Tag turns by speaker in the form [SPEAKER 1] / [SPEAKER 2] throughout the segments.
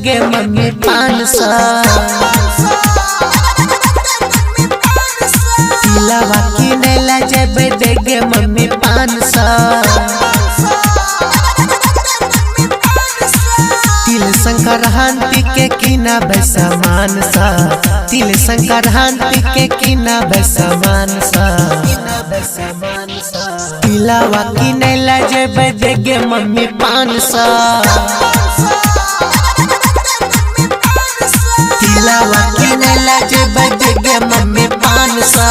[SPEAKER 1] देगे मम्मी 500। तिलवा किनेला जेबे देगे मम्मी 500। तिल संक्रांति के किनाबे सामान सा, तिल संक्रांति के किनाबे सामान सा। तिलवा किनेला जेबे देगे मम्मी 500। तिलवा किनेला जेबे देगे मम्मी 500।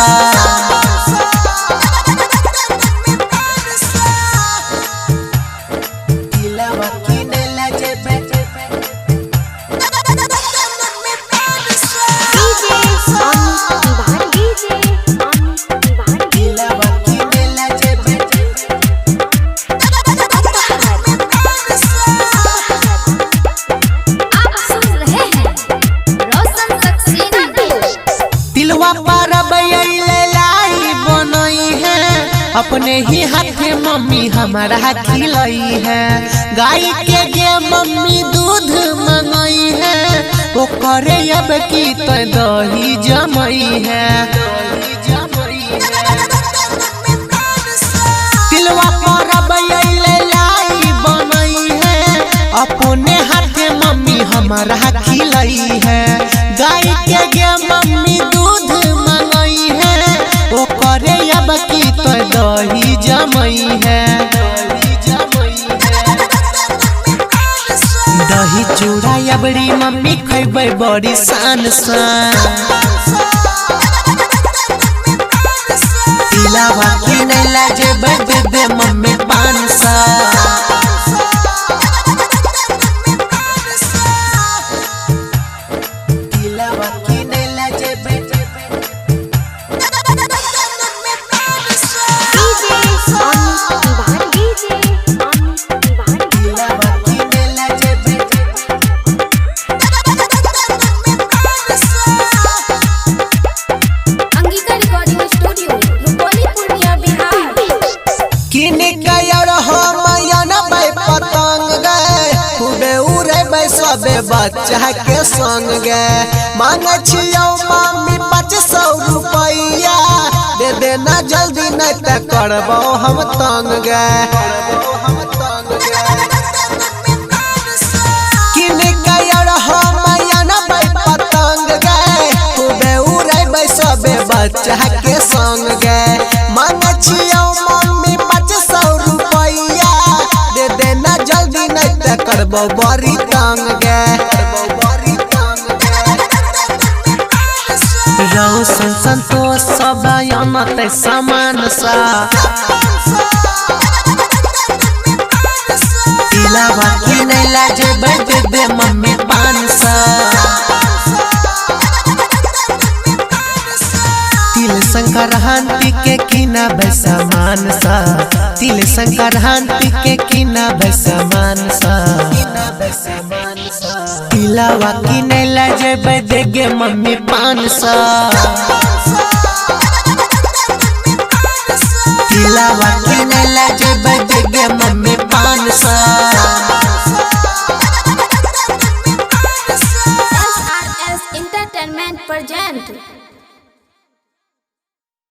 [SPEAKER 1] अपने ही हाथे मम्मी हमारा खिलाई है, गाय के मम्मी दूध मंगई है, वो करे अब की तो दही जमई है। तिलवा परब लाई बनई है, अपने हाथे मम्मी हमारा खिलाई है, गाय के मम्मी दूध मंगई है, वो करे अब की तो दही जमई है। दही चूड़ा अबड़ी मम्मी खैबै बड़ी शान सा। तिलवा किनेला जेबे देबे मम्मी 500। बच्चा के संग गे मांगे छियो मम्मी 500 रुपया, दे देना जल्दी नहीं तो करबो हम तंग गे। किने कयर हम अनबै पतंग गे, खूबे उड़ै सबे बच्चा के संग गे। मांगे छियो मम्मी 500 रुपया, दे देना जल्दी नहीं तो करबो बड़ी तंग गे। रोशन संतोष सब अनते सामान सा। तिलवा किनेला जेबे देबे मम्मी 500। तिल संक्रांति के किनाबे सामान सा, तिल संक्रांति के किनाबे सामान सा। तिलवा किनेला जेबे देगे मम्मी 500। तिलवा किनेला जेबे देगे मम्मी 500।
[SPEAKER 2] SRS Entertainment present